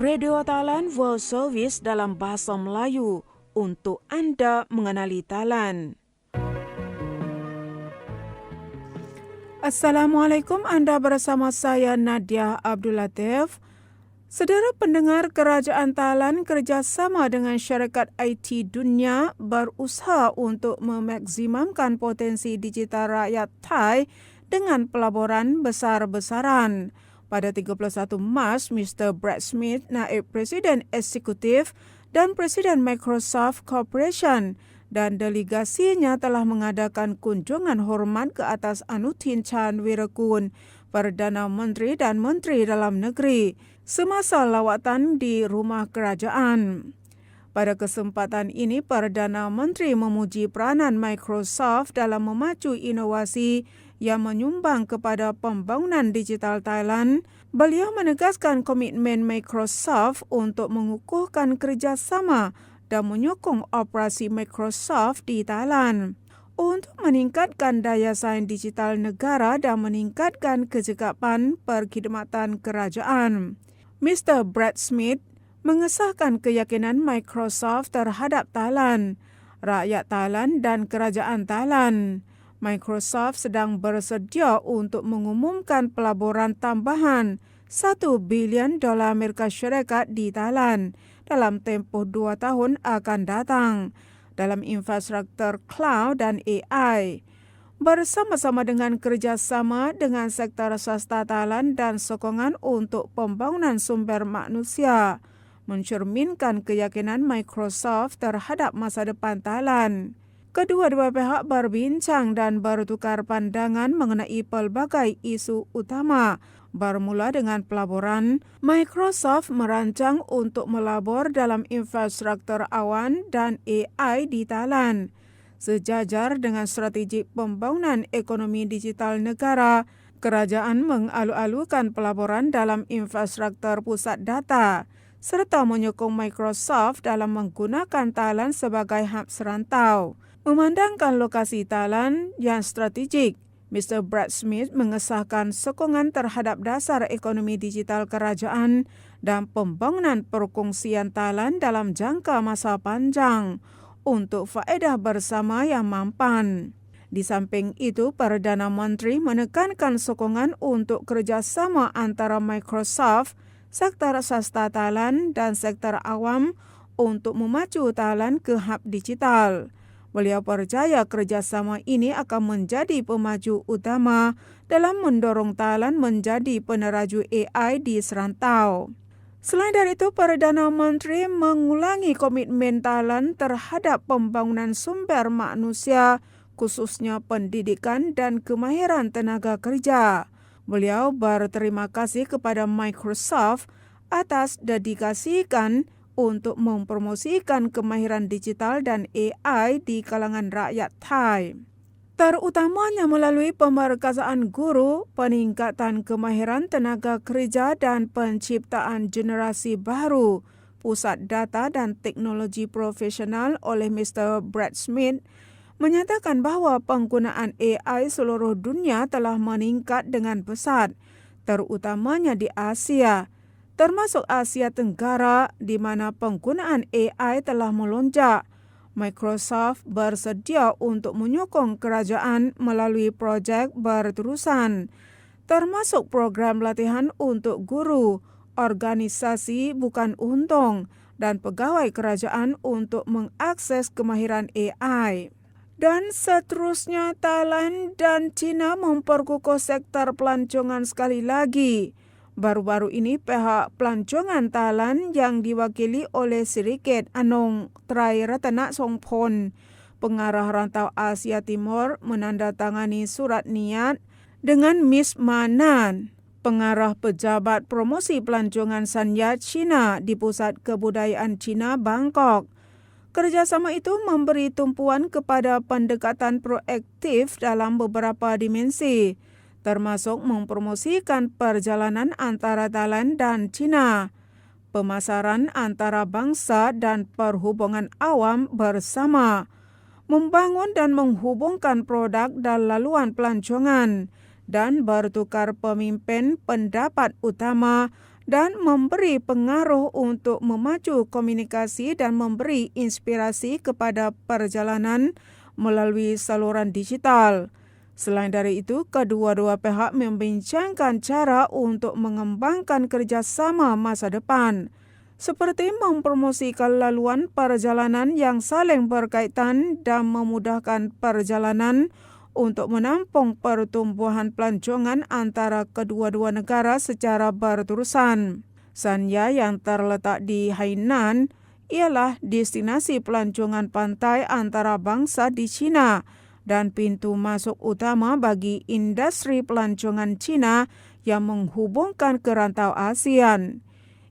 Radio Thailand World Service dalam bahasa Melayu untuk anda mengenali Thailand. Assalamualaikum, anda bersama saya Nadia Abdul Latif. Saudara pendengar, Kerajaan Thailand kerjasama dengan syarikat IT dunia berusaha untuk memaksimumkan potensi digital rakyat Thai dengan pelaburan besar-besaran. Pada 31 Mac, Mr. Brad Smith, Naib Presiden Eksekutif dan Presiden Microsoft Corporation dan delegasinya telah mengadakan kunjungan hormat ke atas Anutin Chan Wirakul, Perdana Menteri dan Menteri Dalam Negeri, semasa lawatan di rumah kerajaan. Pada kesempatan ini, Perdana Menteri memuji peranan Microsoft dalam memacu inovasi yang menyumbang kepada pembangunan digital Thailand. Beliau menegaskan komitmen Microsoft untuk mengukuhkan kerjasama dan menyokong operasi Microsoft di Thailand untuk meningkatkan daya saing digital negara dan meningkatkan kecekapan perkhidmatan kerajaan. Mr. Brad Smith mengesahkan keyakinan Microsoft terhadap Thailand, rakyat Thailand dan kerajaan Thailand. Microsoft sedang bersedia untuk mengumumkan pelaburan tambahan $1 bilion Amerika Syarikat di Thailand dalam tempoh 2 tahun akan datang dalam infrastruktur cloud dan AI. Bersama-sama dengan kerjasama dengan sektor swasta Thailand dan sokongan untuk pembangunan sumber manusia, mencerminkan keyakinan Microsoft terhadap masa depan Thailand. Kedua-dua pihak berbincang dan bertukar pandangan mengenai pelbagai isu utama. Bermula dengan pelaburan, Microsoft merancang untuk melabur dalam infrastruktur awan dan AI di Thailand. Sejajar dengan strategi pembangunan ekonomi digital negara, kerajaan mengalu-alukan pelaburan dalam infrastruktur pusat data, serta menyokong Microsoft dalam menggunakan Thailand sebagai hub serantau. Memandangkan lokasi Thailand yang strategik, Mr. Brad Smith mengesahkan sokongan terhadap dasar ekonomi digital kerajaan dan pembangunan perkongsian Thailand dalam jangka masa panjang untuk faedah bersama yang mampan. Di samping itu, Perdana Menteri menekankan sokongan untuk kerjasama antara Microsoft, sektor swasta Thailand dan sektor awam untuk memacu Thailand ke hub digital. Beliau percaya kerjasama ini akan menjadi pemaju utama dalam mendorong Thailand menjadi peneraju AI di serantau. Selain dari itu, Perdana Menteri mengulangi komitmen Thailand terhadap pembangunan sumber manusia, khususnya pendidikan dan kemahiran tenaga kerja. Beliau berterima kasih kepada Microsoft atas dedikasikan untuk mempromosikan kemahiran digital dan AI di kalangan rakyat Thai, terutamanya melalui pemerkasaan guru, peningkatan kemahiran tenaga kerja dan penciptaan generasi baru, pusat data dan teknologi profesional oleh Mr. Brad Smith, menyatakan bahawa penggunaan AI seluruh dunia telah meningkat dengan pesat, terutamanya di Asia, termasuk Asia Tenggara di mana penggunaan AI telah melonjak. Microsoft bersedia untuk menyokong kerajaan melalui projek berterusan, termasuk program latihan untuk guru, organisasi bukan untung dan pegawai kerajaan untuk mengakses kemahiran AI. Dan seterusnya, Thailand dan China memperkukuh sektor pelancongan sekali lagi. Baru-baru ini pihak pelancongan Thailand yang diwakili oleh Siriket Anong Triratana Songpon, pengarah rantau Asia Timur, menandatangani surat niat dengan Miss Manan, pengarah pejabat promosi pelancongan Sanya China di Pusat Kebudayaan China, Bangkok. Kerjasama itu memberi tumpuan kepada pendekatan proaktif dalam beberapa dimensi, termasuk mempromosikan perjalanan antara Thailand dan China, pemasaran antara bangsa dan perhubungan awam bersama, membangun dan menghubungkan produk dan laluan pelancongan, dan bertukar pemimpin pendapat utama dan memberi pengaruh untuk memacu komunikasi dan memberi inspirasi kepada perjalanan melalui saluran digital. Selain dari itu, kedua-dua pihak membincangkan cara untuk mengembangkan kerjasama masa depan, seperti mempromosikan laluan perjalanan yang saling berkaitan dan memudahkan perjalanan untuk menampung pertumbuhan pelancongan antara kedua-dua negara secara berterusan. Sanya yang terletak di Hainan ialah destinasi pelancongan pantai antara bangsa di China dan pintu masuk utama bagi industri pelancongan China yang menghubungkan ke rantau ASEAN.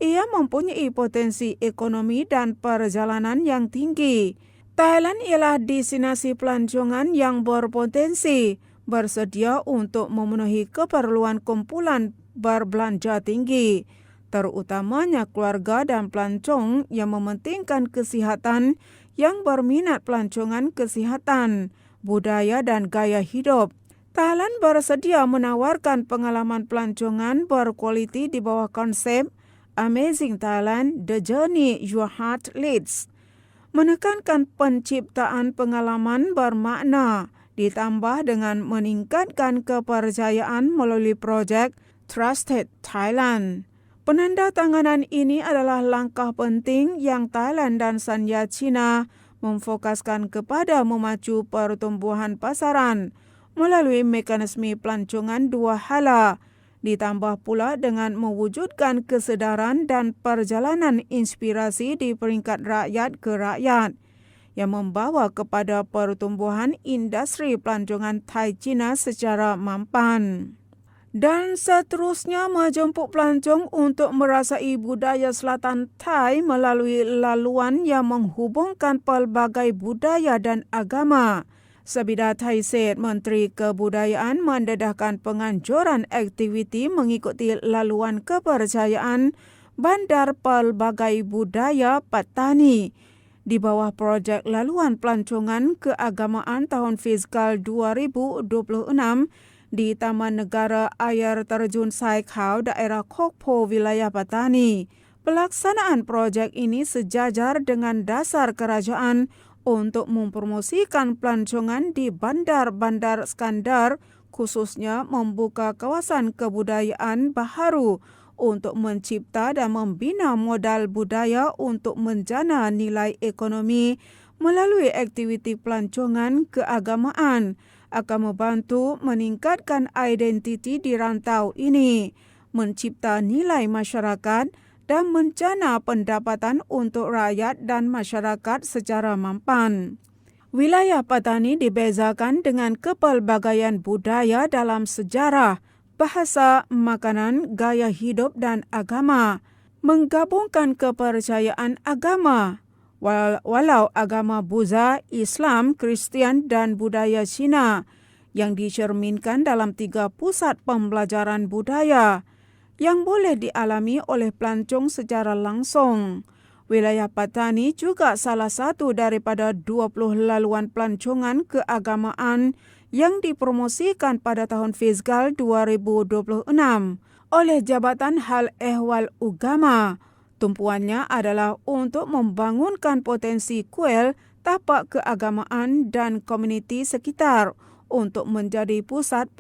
Ia mempunyai potensi ekonomi dan perjalanan yang tinggi. Thailand ialah destinasi pelancongan yang berpotensi bersedia untuk memenuhi keperluan kumpulan berbelanja tinggi, terutamanya keluarga dan pelancong yang mementingkan kesihatan yang berminat pelancongan kesihatan, budaya dan gaya hidup. Thailand bersedia menawarkan pengalaman pelancongan berkualiti di bawah konsep Amazing Thailand, The Journey Your Heart Leads. Menekankan penciptaan pengalaman bermakna ditambah dengan meningkatkan kepercayaan melalui projek Trusted Thailand. Penandatanganan ini adalah langkah penting yang Thailand dan Sanya China memfokuskan kepada memacu pertumbuhan pasaran melalui mekanisme pelancongan dua hala, ditambah pula dengan mewujudkan kesedaran dan perjalanan inspirasi di peringkat rakyat ke rakyat yang membawa kepada pertumbuhan industri pelancongan Thai-China secara mampan. Dan seterusnya menjemput pelancong untuk merasai budaya selatan Thai melalui laluan yang menghubungkan pelbagai budaya dan agama. Sabida Thaiset, Menteri Kebudayaan mendedahkan penganjuran aktiviti mengikuti laluan kepercayaan bandar pelbagai budaya Patani di bawah projek laluan pelancongan keagamaan tahun fiskal 2026 di Taman Negara Air Terjun Sai Khao, daerah Kok Po, wilayah Patani. Pelaksanaan projek ini sejajar dengan dasar kerajaan untuk mempromosikan pelancongan di bandar-bandar Skandar, khususnya membuka kawasan kebudayaan baharu untuk mencipta dan membina modal budaya untuk menjana nilai ekonomi melalui aktiviti pelancongan keagamaan akan membantu meningkatkan identiti di rantau ini, mencipta nilai masyarakat dan menjana pendapatan untuk rakyat dan masyarakat secara mampan. Wilayah Patani dibezakan dengan kepelbagaian budaya dalam sejarah, bahasa, makanan, gaya hidup dan agama, menggabungkan kepercayaan agama. Walau agama Buddha, Islam, Kristian dan budaya Cina yang dicerminkan dalam 3 pusat pembelajaran budaya yang boleh dialami oleh pelancong secara langsung. Wilayah Patani juga salah satu daripada 20 laluan pelancongan keagamaan yang dipromosikan pada tahun fiskal 2026 oleh Jabatan Hal Ehwal Ugama. Tumpuannya adalah untuk membangunkan potensi kuil, tapak keagamaan dan komuniti sekitar untuk menjadi pusat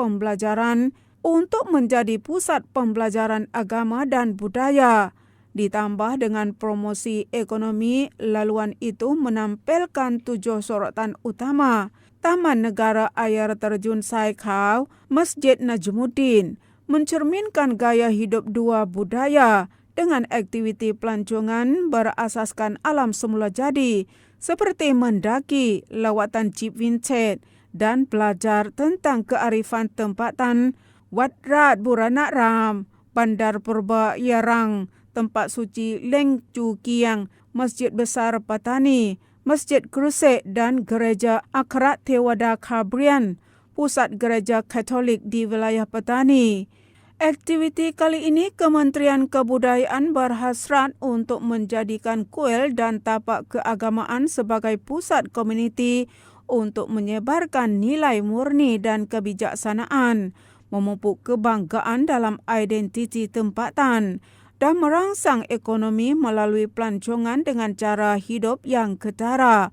pembelajaran agama dan budaya. Ditambah dengan promosi ekonomi, laluan itu menampilkan 7 sorotan utama: Taman Negara Air Terjun Sai Khao, Masjid Najmuddin, mencerminkan gaya hidup dua budaya dengan aktiviti pelancongan berasaskan alam semula jadi seperti mendaki, lawatan jeep vintage dan belajar tentang kearifan tempatan, Wat Rat Burana Ram, Bandar Purba Yarang, tempat suci Leng Chu Kiang, Masjid Besar Patani, Masjid Krusek dan Gereja Akhirat Tewada Kabrian, pusat gereja Katolik di wilayah Patani. Aktiviti kali ini Kementerian Kebudayaan berhasrat untuk menjadikan kuil dan tapak keagamaan sebagai pusat komuniti untuk menyebarkan nilai murni dan kebijaksanaan, memupuk kebanggaan dalam identiti tempatan dan merangsang ekonomi melalui pelancongan dengan cara hidup yang ketara.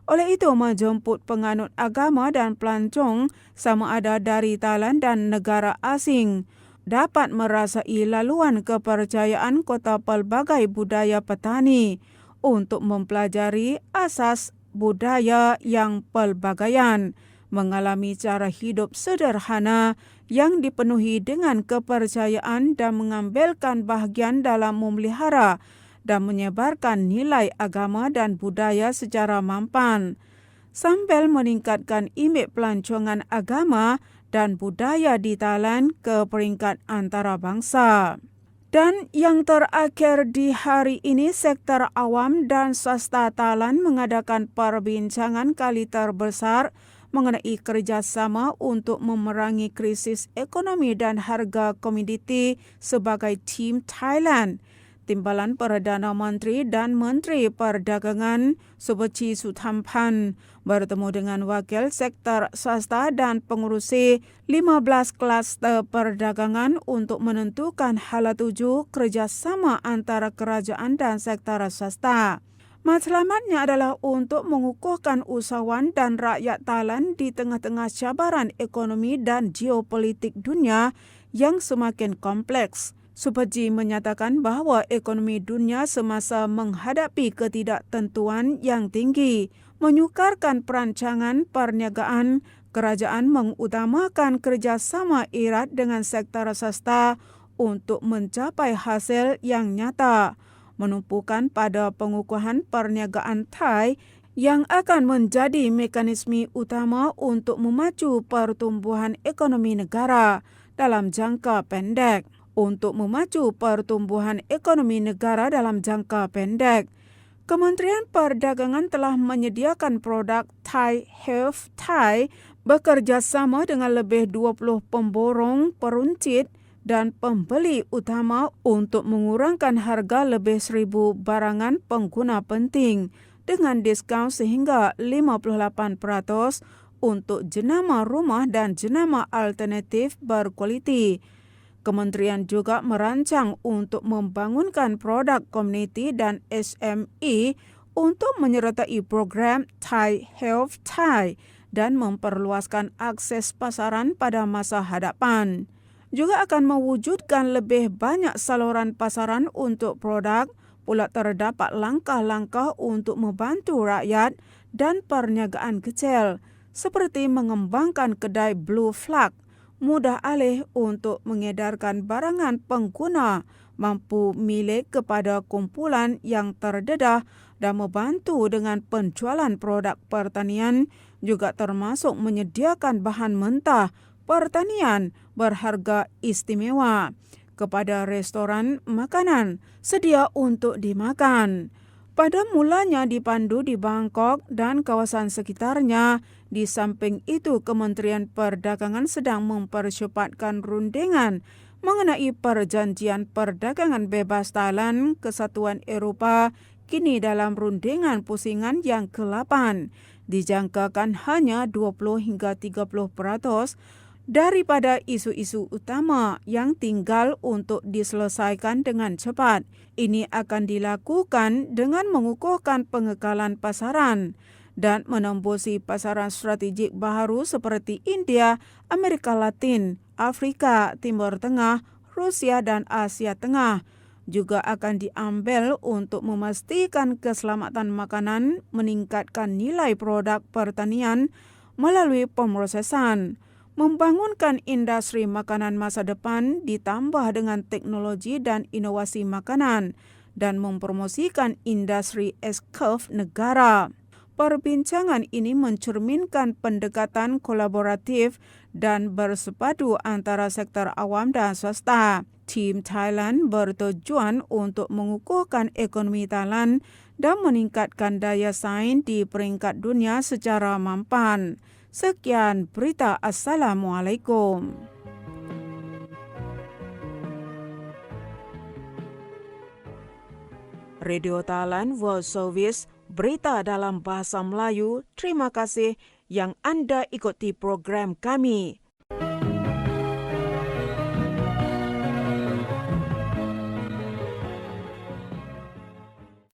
Oleh itu, menjemput penganut agama dan pelancong sama ada dari Thailand dan negara asing dapat merasai laluan kepercayaan kota pelbagai budaya petani untuk mempelajari asas budaya yang pelbagaian, mengalami cara hidup sederhana yang dipenuhi dengan kepercayaan dan mengambilkan bahagian dalam memelihara dan menyebarkan nilai agama dan budaya secara mampan, sambil meningkatkan imej pelancongan agama dan budaya di Thailand ke peringkat antarabangsa. Dan yang terakhir di hari ini, sektor awam dan swasta Thailand mengadakan perbincangan kali terbesar mengenai kerjasama untuk memerangi krisis ekonomi dan harga komoditi sebagai Team Thailand. Timbalan Perdana Menteri dan Menteri Perdagangan Subachi Suthampan bertemu dengan wakil sektor swasta dan pengurusi 15 kluster perdagangan untuk menentukan hala tuju kerjasama antara kerajaan dan sektor swasta. Matlamatnya adalah untuk mengukuhkan usahawan dan rakyat Thailand di tengah-tengah cabaran ekonomi dan geopolitik dunia yang semakin kompleks. Subachi menyatakan bahawa ekonomi dunia semasa menghadapi ketidaktentuan yang tinggi, menyukarkan perancangan perniagaan, kerajaan mengutamakan kerjasama erat dengan sektor swasta untuk mencapai hasil yang nyata, menumpukan pada pengukuhan perniagaan Thai yang akan menjadi mekanisme utama untuk memacu pertumbuhan ekonomi negara dalam jangka pendek. Untuk memacu pertumbuhan ekonomi negara dalam jangka pendek, Kementerian Perdagangan telah menyediakan produk Thai Health Thai bekerjasama dengan lebih 20 pemborong, peruncit dan pembeli utama untuk mengurangkan harga lebih 1,000 barangan pengguna penting dengan diskaun sehingga 58% untuk jenama rumah dan jenama alternatif berkualiti. Kementerian juga merancang untuk membangunkan produk komuniti dan SME untuk menyertai program Thai Health Thai dan memperluaskan akses pasaran pada masa hadapan. Juga akan mewujudkan lebih banyak saluran pasaran untuk produk, pula terdapat langkah-langkah untuk membantu rakyat dan perniagaan kecil, seperti mengembangkan kedai Blue Flag, mudah alih untuk mengedarkan barangan pengguna, mampu milik kepada kumpulan yang terdedah dan membantu dengan penjualan produk pertanian, juga termasuk menyediakan bahan mentah pertanian berharga istimewa kepada restoran makanan sedia untuk dimakan. Pada mulanya dipandu di Bangkok dan kawasan sekitarnya. Di samping itu, Kementerian Perdagangan sedang mempercepatkan rundingan mengenai perjanjian perdagangan bebas Thailand Kesatuan Eropah kini dalam rundingan pusingan yang ke-8. Dijangkakan hanya 20 hingga 30% daripada isu-isu utama yang tinggal untuk diselesaikan dengan cepat. Ini akan dilakukan dengan mengukuhkan pengekalan pasaran dan menembusi pasaran strategik baharu seperti India, Amerika Latin, Afrika, Timur Tengah, Rusia dan Asia Tengah. Juga akan diambil untuk memastikan keselamatan makanan, meningkatkan nilai produk pertanian melalui pemrosesan, membangunkan industri makanan masa depan ditambah dengan teknologi dan inovasi makanan, dan mempromosikan industri S-curve negara. Perbincangan ini mencerminkan pendekatan kolaboratif dan bersepadu antara sektor awam dan swasta. Team Thailand bertujuan untuk mengukuhkan ekonomi Thailand dan meningkatkan daya saing di peringkat dunia secara mampan. Sekian berita. Assalamualaikum. Radio Thailand World Service, berita dalam bahasa Melayu. Terima kasih yang anda ikuti program kami.